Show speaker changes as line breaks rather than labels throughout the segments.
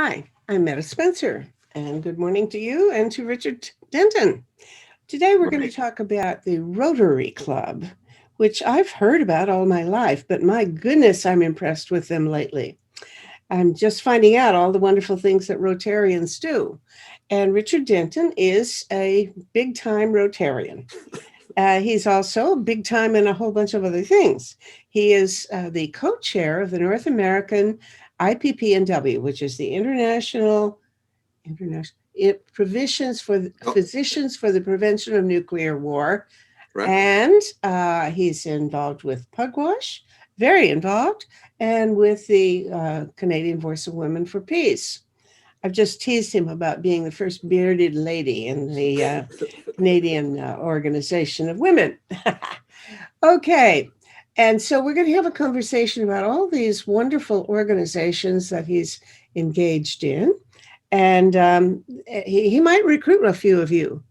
Hi, I'm Metta Spencer, and good morning to you and to Richard Denton. Today we're going to
Right.
talk about the Rotary Club, which I've heard about all my life, but my goodness, I'm impressed with them lately. I'm just finding out all the wonderful things that Rotarians do. And Richard Denton is a big time Rotarian. He's also big time in a whole bunch of other things. He is the co chair of the North American IPPNW, which is the International Provisions for
Oh,
Physicians for the Prevention of Nuclear War.
right.
And he's involved with Pugwash, very involved, and with the Canadian Voice of Women for Peace. I've just teased him about being the first bearded lady in the Canadian Organization of Women. Okay. And so we're going to have a conversation about all these wonderful organizations that he's engaged in. And he might recruit a few of you.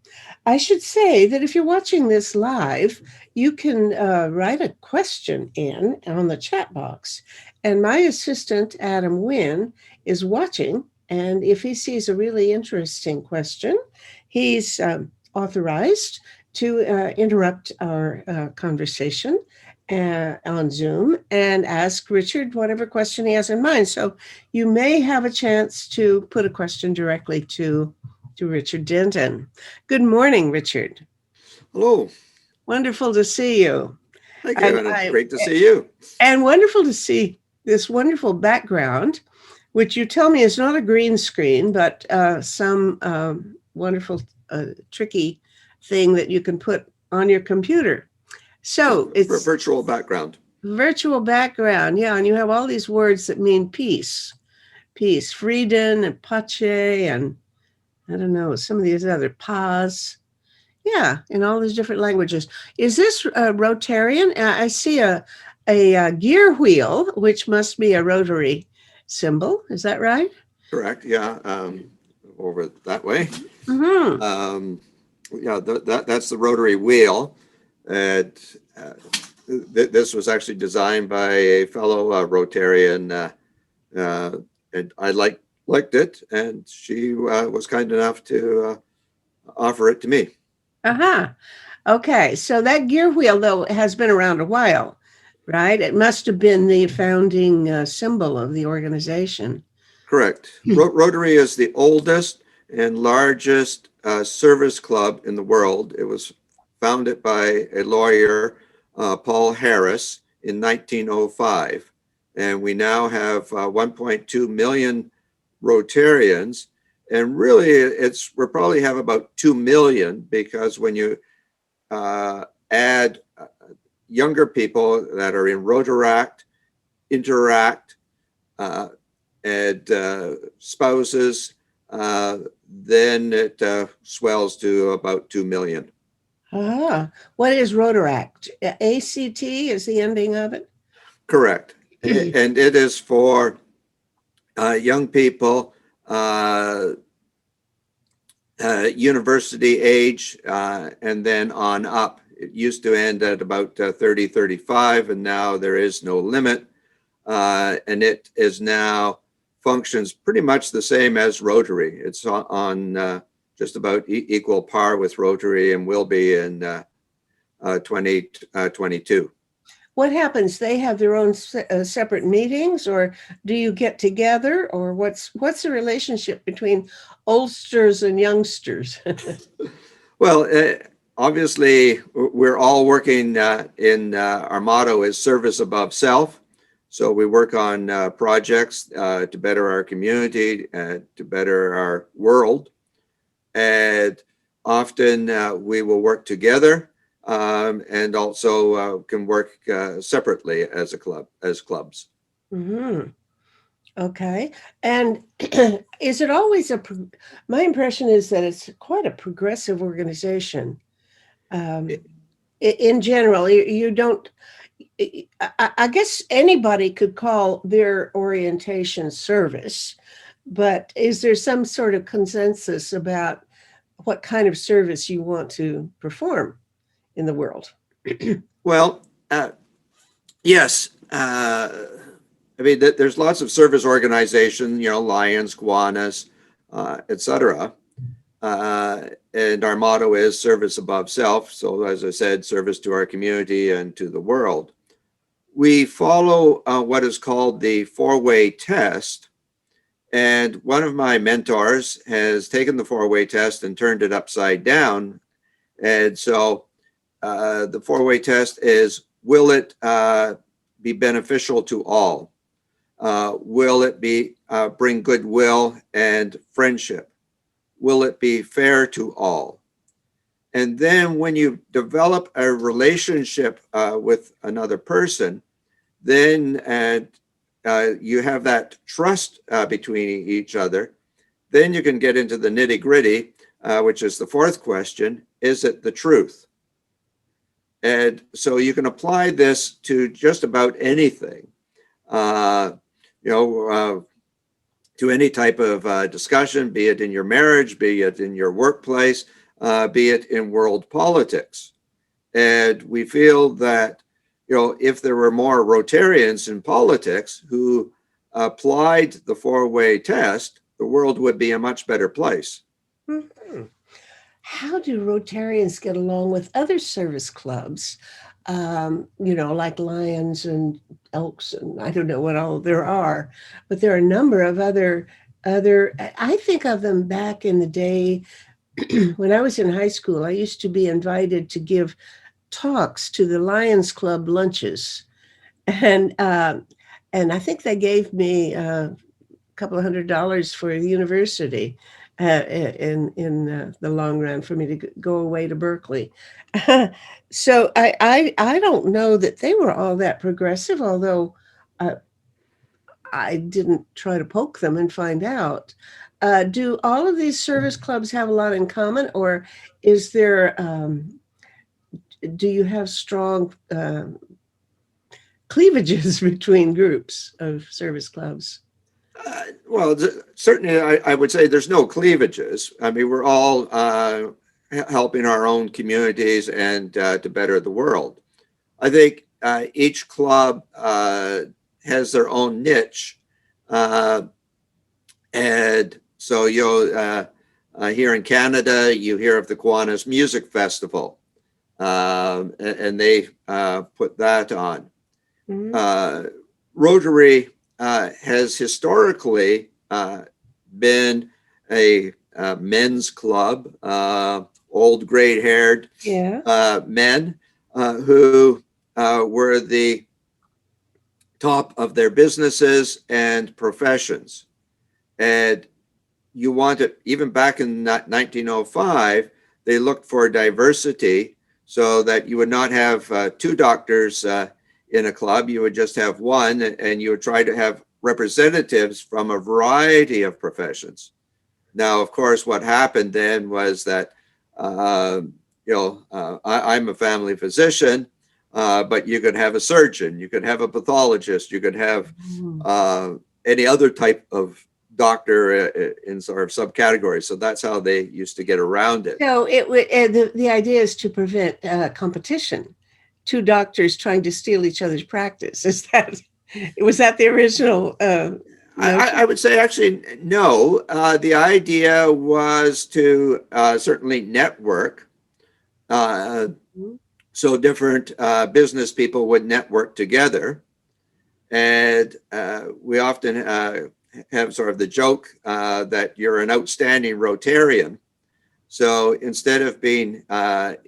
I should say that if you're watching this live, you can write a question in on the chat box. And my assistant, Adam Wynn, is watching. And if he sees a really interesting question, he's authorized to interrupt our conversation on Zoom and ask Richard whatever question he has in mind. So you may have a chance to put a question directly to Richard Denton. Good morning, Richard.
Hello.
Wonderful to see you.
Thank you.
And
And it's
I
great to see you.
and wonderful to see this wonderful background, which you tell me is not a green screen, but some wonderful tricky thing that you can put on your computer.
Yeah,
So it's
virtual background.
virtual background, yeah, and you have all these words that mean peace, Frieden and Pace, and I don't know, some of these other pause. Yeah, in all these different languages. Is this Rotarian? I see a gear wheel, which must be a rotary symbol. Is that right?
Correct. Yeah. Over that way.
Mm-hmm.
Yeah, that's the rotary wheel. And this was actually designed by a fellow Rotarian. And I liked it. And she was kind enough to offer it to me.
Uh-huh. Okay, so that gear wheel, though, has been around a while, right? It must have been the founding symbol of the organization.
Correct. Rotary is the oldest and largest service club in the world. It was founded by a lawyer, Paul Harris, in 1905. And we now have 1.2 million Rotarians. And really, we probably have about 2 million because when you add younger people that are in Rotaract, Interact, uh, and spouses, then it swells to about 2 million.
Ah, what is Rotaract? ACT is the ending of it?
Correct. And it is for young people, university age, and then on up. It used to end at about 30, 35, and now there is no limit. And it is now functions pretty much the same as Rotary. It's on just about equal par with Rotary and will be in 2022.
What happens? They have their own separate meetings, or do you get together, or what's the relationship between oldsters and youngsters?
Well, obviously, we're all working in our motto is service above self. So we work on projects to better our community, to better our world. And often we will work together and also can work separately as clubs.
Mm-hmm. Okay. And is it always my impression is that it's quite a progressive organization. Um, in general, you don't, I guess anybody could call their orientation service, but is there some sort of consensus about what kind of service you want to perform in the world?
Well, yes. I mean, there's lots of service organizations, Lions, Kiwanis, etc. And our motto is service above self. So, as I said, service to our community and to the world. We follow what is called the four-way test. And one of my mentors has taken the four-way test and turned it upside down. And so the four-way test is, will it be beneficial to all? Will it bring goodwill and friendship? Will it be fair to all? And then when you develop a relationship with another person, then you have that trust between each other. Then you can get into the nitty gritty, which is the fourth question: is it the truth? And so you can apply this to just about anything, uh, you know, to any type of discussion, be it in your marriage, be it in your workplace, be it in world politics. And we feel that, if there were more Rotarians in politics who applied the four-way test, the world would be a much better place.
Mhm. How do Rotarians get along with other service clubs? Like Lions and Elks, and I don't know what all there are, but there are a number of other. I think of them back in the day when I was in high school. I used to be invited to give talks to the Lions Club lunches, and and I think they gave me couple of $100 for the university in the long run for me to go away to Berkeley. So I don't know that they were all that progressive, although uh, I didn't try to poke them and find out. Do all of these service clubs have a lot in common, or is there do you have strong cleavages between groups of service clubs?
Well, certainly I would say there's no cleavages. I mean, we're all helping our own communities and to better the world. I think each club has their own niche. Uh, and so, here in Canada, you hear of the Kiwanis Music Festival, and they put that on.
Mhm.
Uh, Rotary has historically been a men's club, old gray-haired
Yeah.
men who were the top of their businesses and professions. And you want it, even back in 1905, they looked for diversity so that you would not have two doctors in a club. You would just have one, and you would try to have representatives from a variety of professions. Now, of course, what happened then was that, I'm a family physician, but you could have a surgeon, you could have a pathologist, you could have
Mm.
uh, any other type of doctor in sort of subcategories. So that's how they used to get around it.
So it would the idea is to prevent competition. Two doctors trying to steal each other's practice. Is that was that the original
I
notion?
would say actually no. The idea was to certainly network. Uh,
Mhm.
so different business people would network together. And we often have sort of the joke that you're an outstanding Rotarian. So instead of being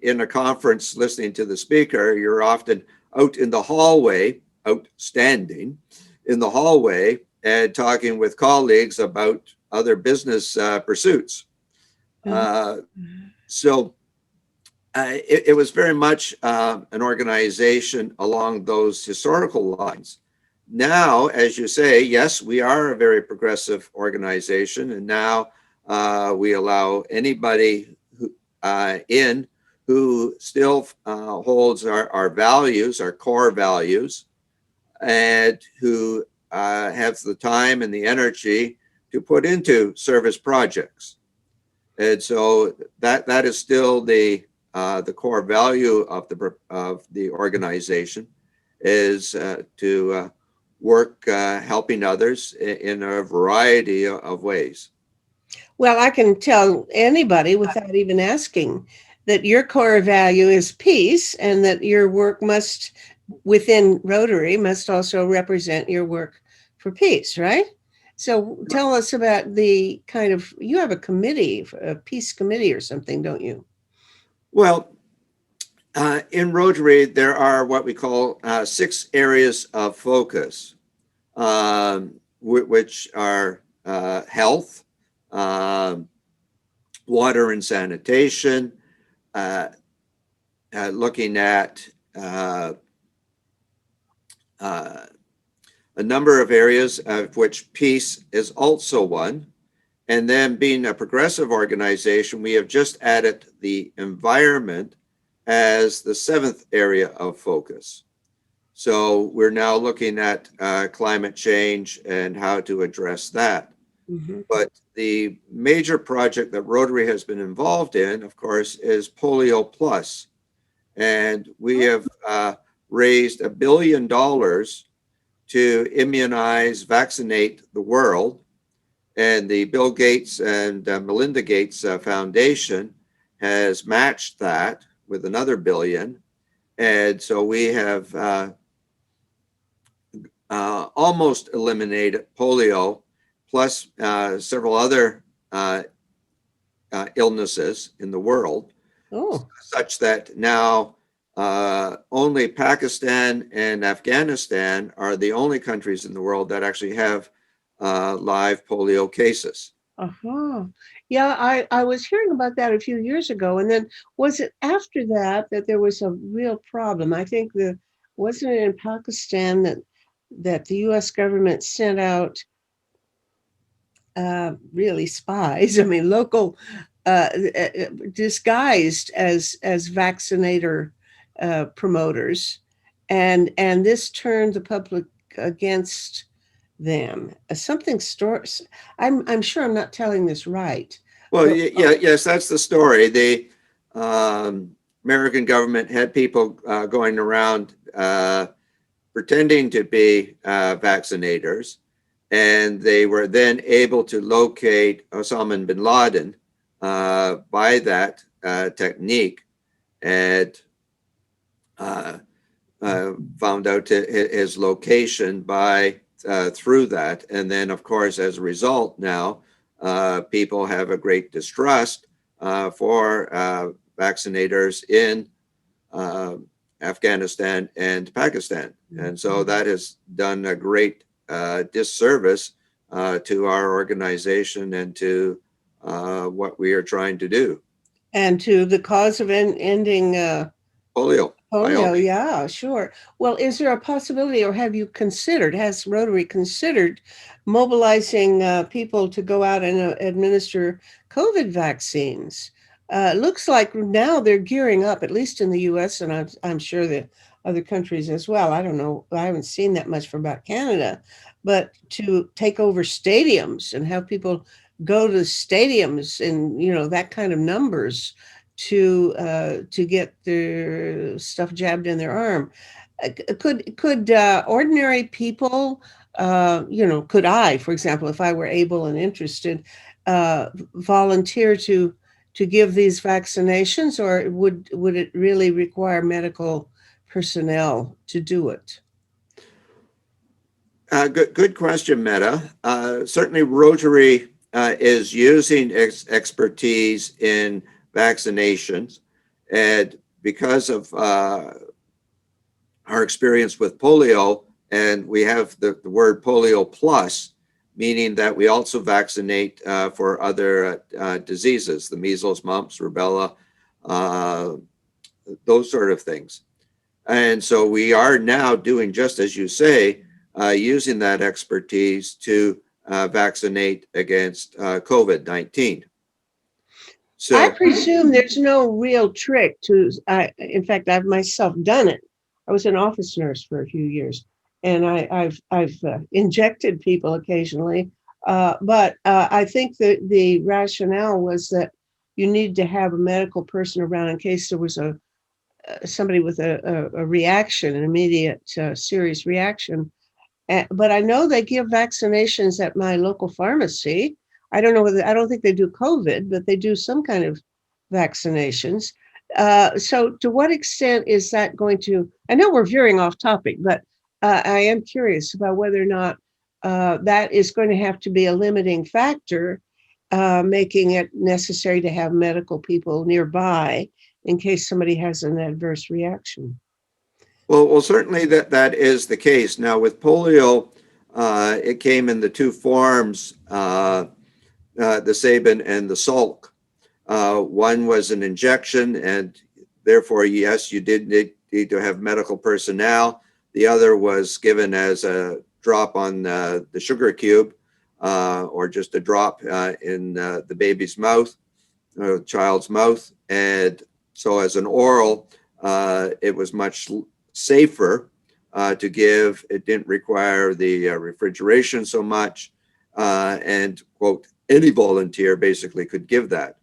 in a conference listening to the speaker, you're often out in the hallway, outstanding in the hallway, and talking with colleagues about other business pursuits.
Uh,
Uh, so it was very much an organization along those historical lines. Now, as you say, yes, we are a very progressive organization, and now we allow anybody in who still holds our values, our core values, and who has the time and the energy to put into service projects. And so that is still the core value of the organization is to work helping others in a variety of ways.
Well, I can tell anybody without even asking that your core value is peace and that your work must, within Rotary, must also represent your work for peace, right? So tell us about the kind of, you have a committee, a peace committee or something, don't you?
Well, in Rotary, there are what we call 6 areas of focus, which are health, um, water and sanitation, uh, looking at uh, uh, a number of areas, of which peace is also one. And then, being a progressive organization, we have just added the environment as the 7th area of focus. So we're now looking at climate change and how to address that.
Mm-hmm.
But the major project that Rotary has been involved in, of course, is Polio Plus. And we have raised $1 billion to immunize, vaccinate the world. And the Bill Gates and Melinda Gates Foundation has matched that with another billion. And so we have almost eliminated polio, plus several other uh, illnesses in the world,
Oh,
such that now only Pakistan and Afghanistan are the only countries in the world that actually have live polio cases.
uh-huh. Yeah, I was hearing about that a few years ago. And then was it after that that there was a real problem? I think wasn't it in Pakistan that the US government sent out really spies, I mean, local, disguised as vaccinator promoters, and this turned the public against them. Something stores. I'm sure I'm not telling this right,
Well,
but
yes, that's the story. The um, American government had people going around pretending to be vaccinators, and they were then able to locate Osama bin Laden by that technique, and uh, found out his location by through that. And then, of course, as a result, now people have a great distrust for vaccinators in uh, Afghanistan and Pakistan. And so that has done a great disservice to our organization and to what we are trying to do.
and to the cause of ending
Polio, by all
polio,
means.
yeah, sure. Well, is there a possibility, or have you considered, has Rotary considered mobilizing people to go out and administer COVID vaccines? Looks like now they're gearing up, at least in the US, and I'm sure that other countries as well. I don't know, I haven't seen that much for about Canada, but to take over stadiums and have people go to stadiums in, that kind of numbers to get their stuff jabbed in their arm. Could ordinary people, could I, for example, if I were able and interested, volunteer to give these vaccinations, or would it really require medical personnel to do it?
Good question, Metta. Certainly, Rotary is using expertise in vaccinations. And because of our experience with polio, and we have the word polio plus, meaning that we also vaccinate for other diseases, the measles, mumps, rubella, uh, those sort of things. And so we are now doing just as you say, using that expertise to vaccinate against COVID-19.
I
So,
presume there's no real trick to. In fact, I've myself done it. I was an office nurse for a few years, and I've injected people occasionally. But I think that the rationale was that you need to have a medical person around in case there was somebody with a reaction, an immediate serious reaction, But I know they give vaccinations at my local pharmacy. I don't know whether, I don't think they do COVID, but they do some kind of vaccinations. So, to what extent is that going to? I know we're veering off topic, but I am curious about whether or not that is going to have to be a limiting factor, making it necessary to have medical people nearby in case somebody has an adverse reaction.
Well, certainly that is the case. Now with polio, it came in the two forms, the Sabin and the Salk. One was an injection, and therefore, yes, you did need to have medical personnel. The other was given as a drop on the sugar cube, or just a drop in the baby's mouth, child's mouth. And so as an oral, it was much safer to give. It didn't require the refrigeration so much. And quote, any volunteer basically could give that.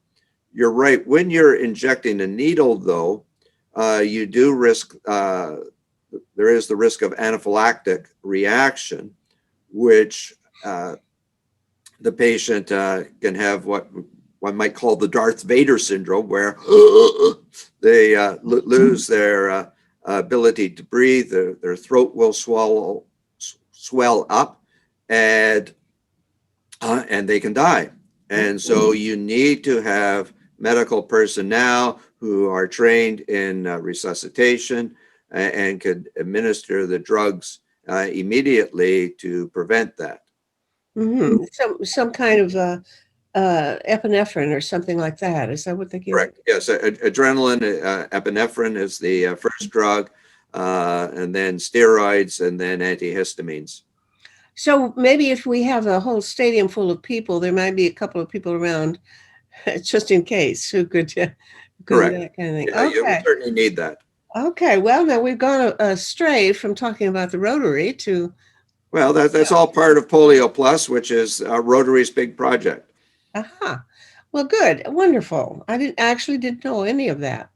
You're right. When you're injecting a needle, though, you do risk, there is the risk of anaphylactic reaction, which the patient can have what one might call the Darth Vader syndrome, where they lose their ability to breathe, their throat will swell up, and they can die. And so you need to have medical personnel who are trained in resuscitation and could administer the drugs immediately to prevent that.
Mm-hmm. Some kind of epinephrine or something like that. Is that what they give?
Correct. Yes, adrenaline, epinephrine is the first drug, and then steroids, and then antihistamines.
So maybe if we have a whole stadium full of people, there might be a couple of people around, just in case, who could
Correct.
that kind of thing.
Yeah, you
Okay.
certainly need that.
Okay. Well, now we've gone astray from talking about the Rotary to.
Well, that's all part of Polio Plus, which is Rotary's big project.
Aha. Well, good. Wonderful. I didn't know any of that.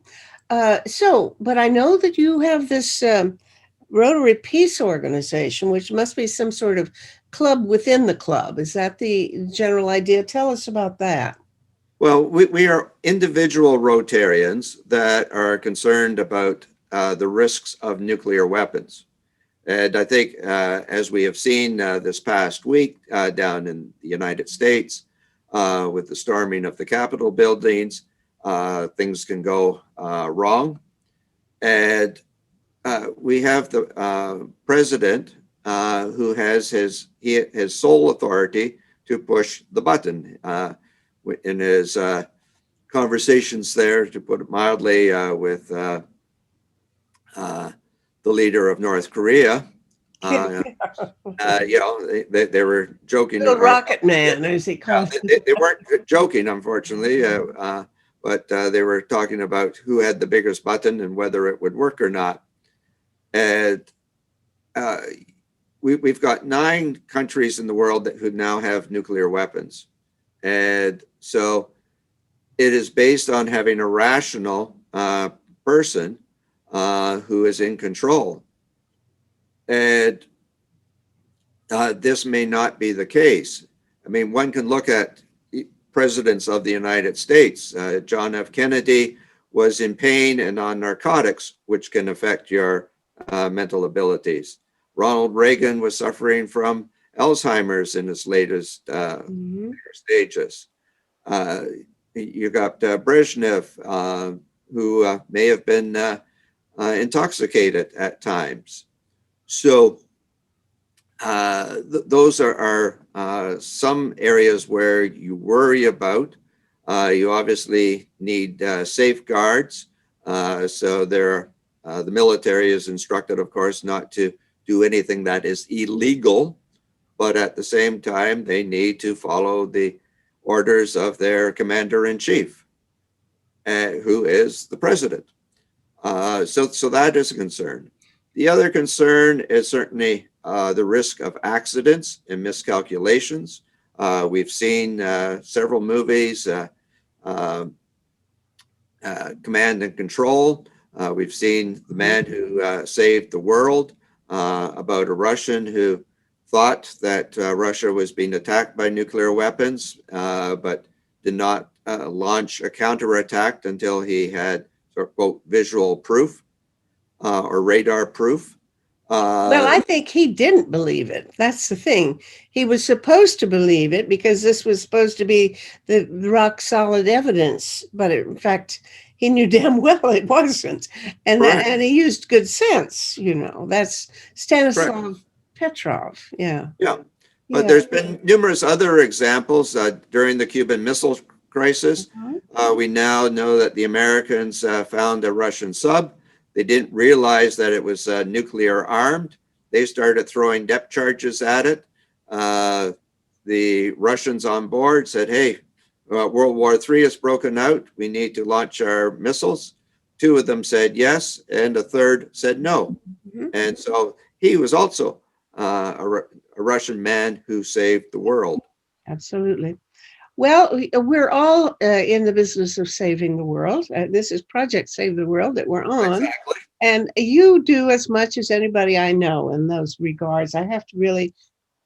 But I know that you have this Rotary Peace Organization, which must be some sort of club within the club. Is that the general idea? Tell us about that.
Well, we are individual Rotarians that are concerned about the risks of nuclear weapons. And I think, as we have seen this past week down in the United States, with the storming of the Capitol buildings, things can go wrong. And we have the president who has his sole authority to push the button. In his conversations there, to put it mildly, with the leader of North Korea, they were joking.
Little Rocket Man, as he calls
it. They weren't joking, unfortunately, but they were talking about who had the biggest button and whether it would work or not. And we've got 9 countries in the world who now have nuclear weapons. And so it is based on having a rational person who is in control. And this may not be the case. I mean, one can look at presidents of the United States. John F. Kennedy was in pain and on narcotics, which can affect your mental abilities. Ronald Reagan was suffering from Alzheimer's in his latest stages. You got Brezhnev, who may have been intoxicated at times. So those are some areas where you worry about. You obviously need safeguards. So the military is instructed, of course, not to do anything that is illegal, but at the same time, they need to follow the orders of their commander-in-chief, who is the president. So that is a concern. The other concern is certainly the risk of accidents and miscalculations. We've seen several movies, Command and Control. We've seen The Man Who Saved the World, about a Russian who thought that Russia was being attacked by nuclear weapons, but did not launch a counterattack until he had sort of, quote, visual proof or radar proof.
Well, I think he didn't believe it. That's the thing. He was supposed to believe it because this was supposed to be the rock solid evidence, but in fact, he knew damn well it wasn't, and he used good sense. That's
Correct.
Stanislav Petrov. Yeah,
Yeah. But
yeah.
there's been numerous other examples during the Cuban Missile Crisis.
Mhm.
We now know that the Americans found a Russian sub. They didn't realize that it was nuclear armed. They started throwing depth charges at it. The Russians on board said, hey, World War III has broken out. We need to launch our missiles. Two of them said yes, and a third said no.
Mhm.
And so he was also a Russian man who saved the world.
Absolutely. Well, we're all in the business of saving the world. This is Project Save the World that we're on.
Exactly.
And you do as much as anybody I know in those regards. I have to really,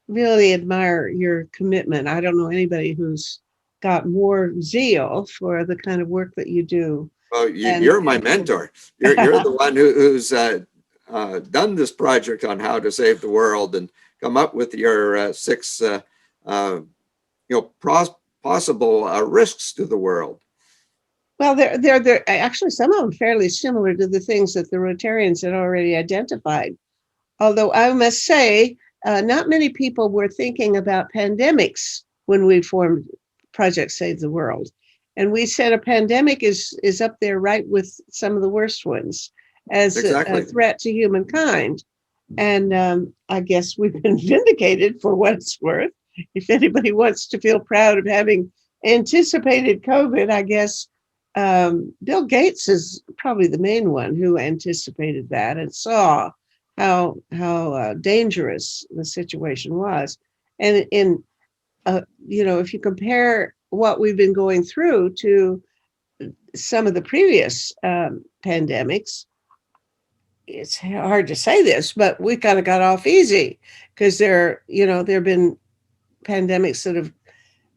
really admire your commitment. I don't know anybody who's got more zeal for the kind of work that you do.
Well,
And
you're my mentor. You're the one who's done this project on how to save the world and come up with your six possible risks to the world.
well, they're actually some of them fairly similar to the things that the Rotarians had already identified. Although I must say, not many people were thinking about pandemics when we formed Project Save the World. And we said a pandemic is up there right with some of the worst ones as a
Exactly.
threat to humankind. And I guess we've been vindicated for what it's worth. If anybody wants to feel proud of having anticipated COVID, I guess Bill Gates is probably the main one who anticipated that and saw how dangerous the situation was. And if you compare what we've been going through to some of the previous pandemics, it's hard to say this, but we kind of got off easy because there have been pandemics that have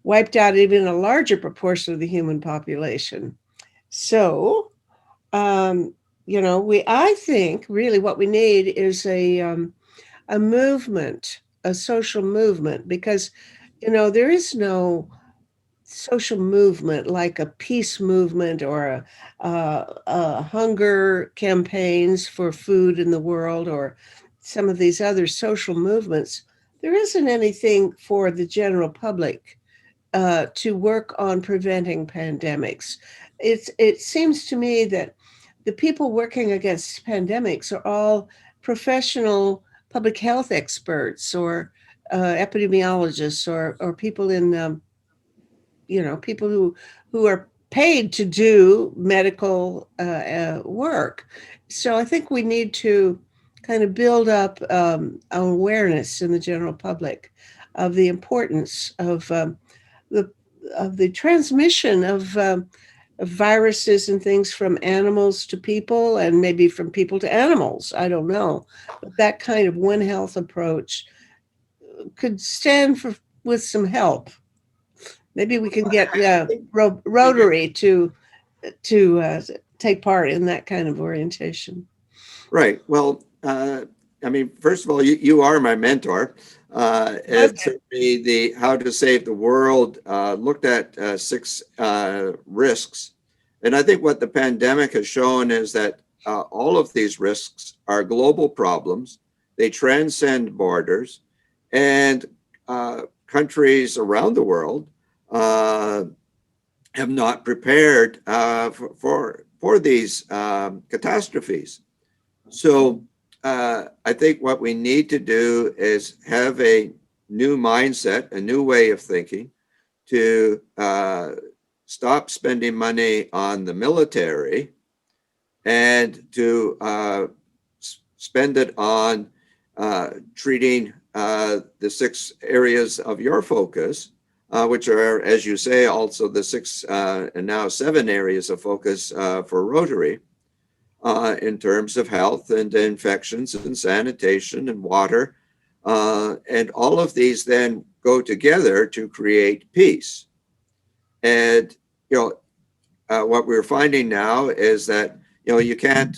wiped out even a larger proportion of the human population. So, I think really what we need is a movement, a social movement, because there is no social movement like a peace movement or a hunger campaigns for food in the world or some of these other social movements. There isn't anything for the general public to work on preventing pandemics. It seems to me that the people working against pandemics are all professional public health experts or epidemiologists or people in people who are paid to do medical work. So I think we need to kind of build up awareness in the general public of the importance the of the transmission of viruses and things from animals to people and maybe from people to animals. I don't know, but that kind of One Health approach could stand for with some help. Maybe we can get Rotary to take part in that kind of orientation.
Right. Well, I mean, first of all, you are my mentor. And
Okay.
certainly the How to Save the World looked at six risks. And I think what the pandemic has shown is that all of these risks are global problems. They transcend borders, and countries around the world uh, have not prepared for these catastrophes. So I think what we need to do is have a new mindset, a new way of thinking to stop spending money on the military and to spend it on treating the six areas of your focus, which are, as you say, also the six and now seven areas of focus for Rotary. In terms of health and infections and sanitation and water, And all of these then go together to create peace. And, you know, what we're finding now is that, you know, you can't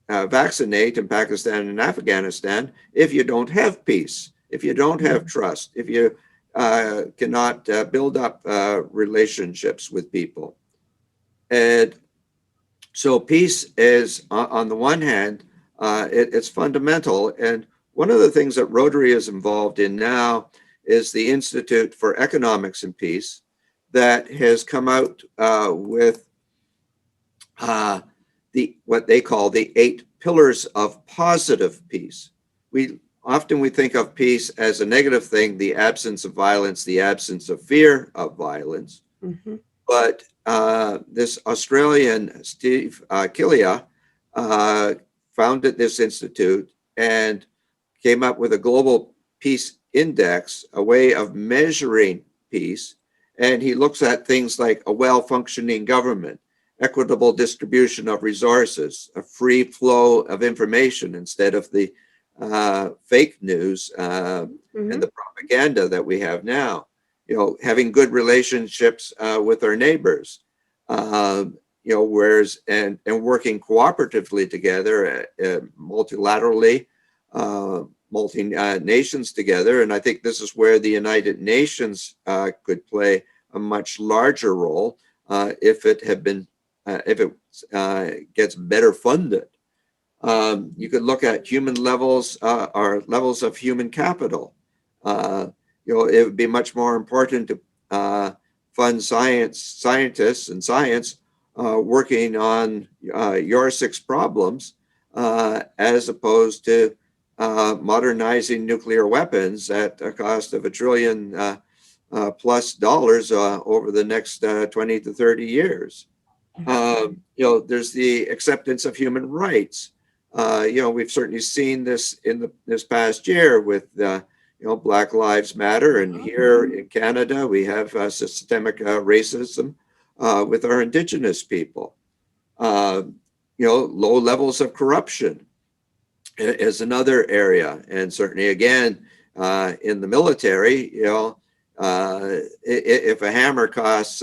vaccinate in Pakistan and Afghanistan if you don't have peace, if you don't have trust, if you cannot build up relationships with people. And so peace is, on the one hand, it's fundamental. And one of the things that Rotary is involved in now is the Institute for Economics and Peace that has come out with uh, what they call the 8 pillars of positive peace. We think of peace as a negative thing, the absence of violence, the absence of fear of violence.
Mm-hmm.
But this Australian Steve Killia founded this institute and came up with a global peace index, a way of measuring peace. And he looks at things like a well-functioning government, equitable distribution of resources, a free flow of information instead of the fake news and the propaganda that we have now. You know, having good relationships with our neighbors, you know, whereas and working cooperatively together, multilaterally, multi nations together. And I think this is where the United Nations could play a much larger role if it had been if it gets better funded. You could look at human levels or levels of human capital. You know, it would be much more important to fund scientists and science working on your 6 problems as opposed to modernizing nuclear weapons at a cost of $1 trillion plus dollars over the next 20 to 30 years. You know, there's the acceptance of human rights. You know, we've certainly seen this in this past year with, you know, Black Lives Matter. And here in Canada, we have systemic racism with our Indigenous people. You know, low levels of corruption is another area. And certainly, again, in the military, you know, if a hammer costs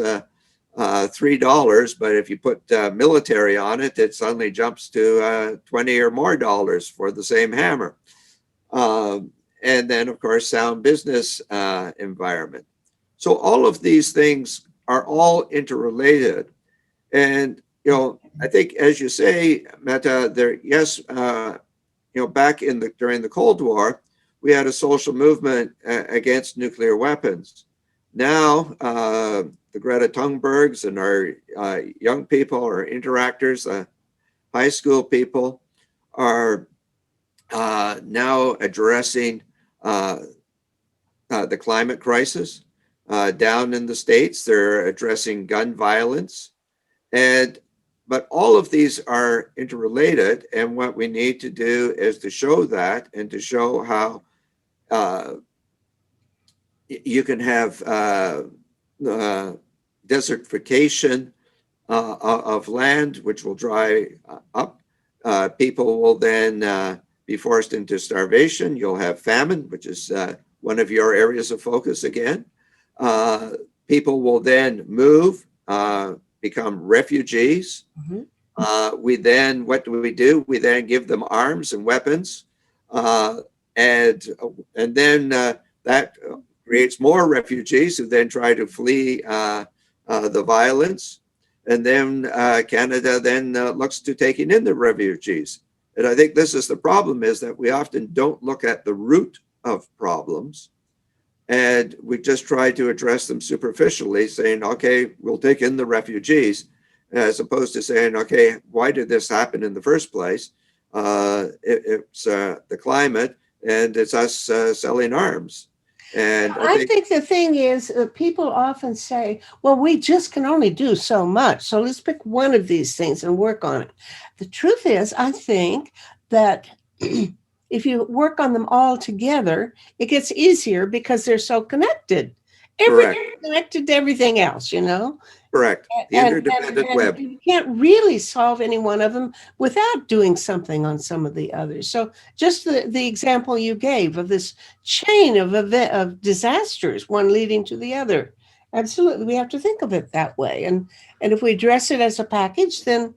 $3, but if you put military on it, it suddenly jumps to 20 or more dollars for the same hammer. And then, of course, sound business environment. So all of these things are all interrelated. And, you know, I think, as you say, Metta, there, yes, you know, back during the Cold War, we had a social movement against nuclear weapons. Now, the Greta Thunbergs and our young people, our interactors, high school people are now addressing the climate crisis. Down in the States, they're addressing gun violence. But all of these are interrelated. And what we need to do is to show that and to show how you can have desertification of land, which will dry up. People will then be forced into starvation. You'll have famine, which is one of your areas of focus again. People will then move, become refugees. We then, what do? We then give them arms and weapons. And then that creates more refugees who then try to flee the violence. And then Canada then looks to taking in the refugees. And I think this is the problem, is that we often don't look at the root of problems. And we just try to address them superficially, saying, okay, we'll take in the refugees, as opposed to saying, okay, why did this happen in the first place? It's the climate, and it's us selling arms. And
I think the thing is, people often say, well, we just can only do so much. So let's pick one of these things and work on it. The truth is, I think that if you work on them all together, it gets easier because they're so connected.
correct.
Everything connected to everything else, you know?
Correct. The interdependent
And
web.
you can't really solve any one of them without doing something on some of the others. So just the example you gave of this chain of of disasters, one leading to the other. Absolutely, we have to think of it that way. And if we address it as a package, then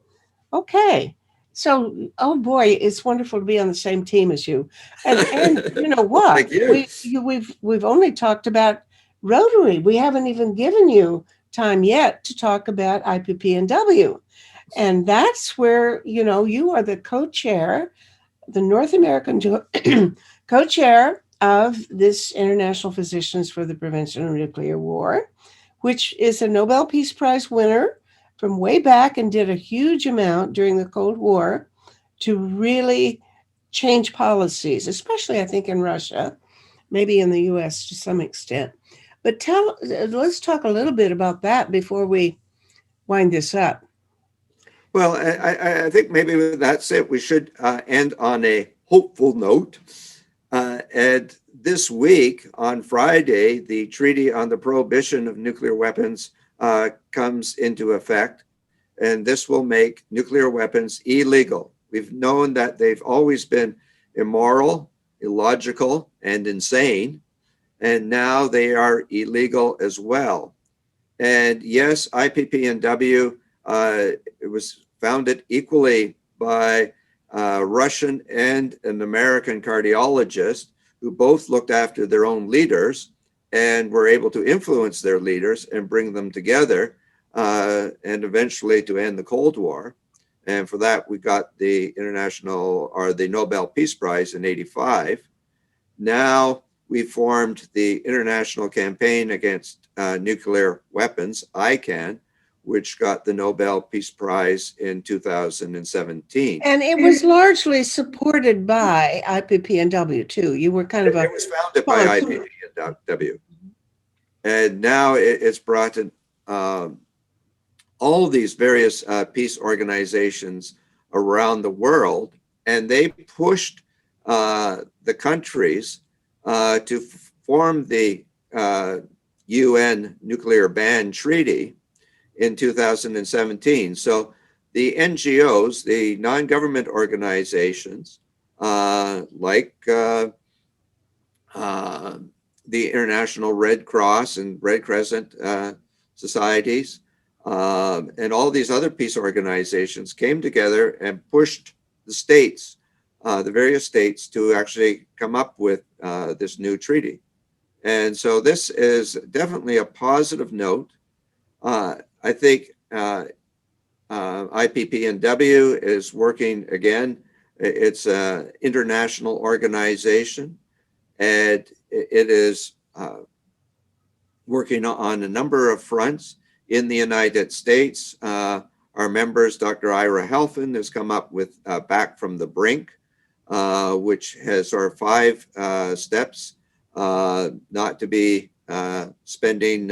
okay. So, oh boy, it's wonderful to be on the same team as you. And you know
Well,
what?
thank you.
We've only talked about Rotary. We haven't even given you time yet to talk about IPPNW. And that's where, you know, you are the co-chair, the North American co-chair of this International Physicians for the Prevention of Nuclear War, which is a Nobel Peace Prize winner from way back and did a huge amount during the Cold War to really change policies, especially I think in Russia, maybe in the US to some extent. But let's talk a little bit about that before we wind this up.
Well, I think maybe that's it. We should end on a hopeful note. And this week, on Friday, the Treaty on the Prohibition of Nuclear Weapons comes into effect, and this will make nuclear weapons illegal. We've known that they've always been immoral, illogical, and insane, and now they are illegal as well. And yes, IPPNW, it was founded equally by a Russian and an American cardiologist who both looked after their own leaders and were able to influence their leaders and bring them together and eventually to end the Cold War. And for that, we got the the Nobel Peace Prize in '85. Now we formed the International Campaign Against Nuclear Weapons, ICAN, which got the Nobel Peace Prize in 2017.
And it was largely supported by IPPNW too. You were kind of a
It was founded by IPPNW. And now it's brought in all of these various peace organizations around the world, and they pushed the countries to form the UN nuclear ban treaty in 2017. So the NGOs, the non-government organizations, like the International Red Cross and Red Crescent societies, and all these other peace organizations came together and pushed the states, the various states, to actually come up with this new treaty. And so this is definitely a positive note. I think IPPNW is working again. It's an international organization, and it is working on a number of fronts in the United States. Our members, Dr. Ira Helfand, has come up with Back from the Brink, which has our 5 steps, not to be spending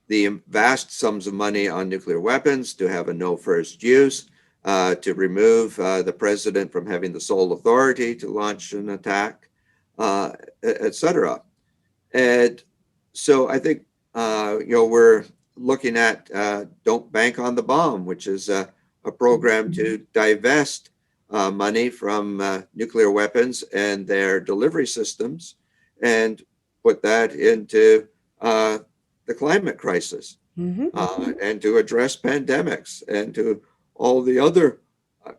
the vast sums of money on nuclear weapons, to have a no first use, to remove the president from having the sole authority to launch an attack, etc. And so I think, we're looking at Don't Bank on the Bomb, which is a program to divest money from nuclear weapons and their delivery systems and put that into the climate crisis, and to address pandemics and to all the other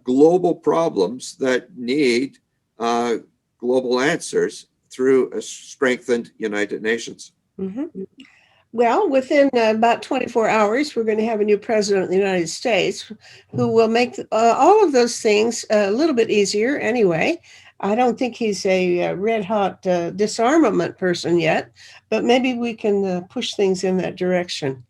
global problems that need global answers through a strengthened United Nations.
Well, within about 24 hours, we're going to have a new president of the United States who will make all of those things a little bit easier anyway. I don't think he's a red hot disarmament person yet, but maybe we can push things in that direction.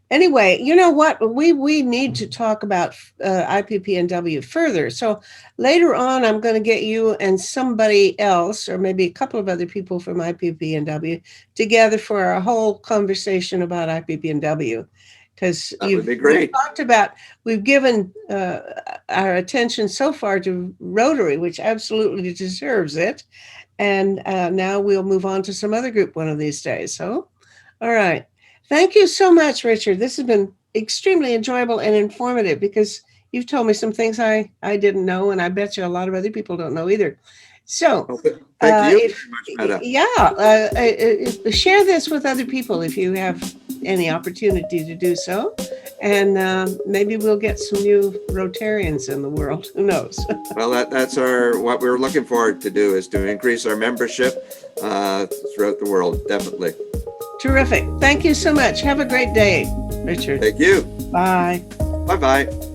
Anyway, you know what? We need to talk about IPPNW further. So later on, I'm going to get you and somebody else, or maybe a couple of other people from IPPNW, together for a whole conversation about IPPNW. Because
that would be great.
We've given our attention so far to Rotary, which absolutely deserves it. And now we'll move on to some other group one of these days. So, all right. Thank you so much, Richard. This has been extremely enjoyable and informative because you've told me some things I didn't know, and I bet you a lot of other people don't know either. So,
Well, thank you very
if
much, Metta.
yeah, share this with other people if you have any opportunity to do so, and maybe we'll get some new Rotarians in the world. Who knows?
Well, that's what we're looking forward to do is to increase our membership throughout the world, definitely.
Terrific. Thank you so much. Have a great day, Richard.
Thank you.
Bye.
Bye-bye.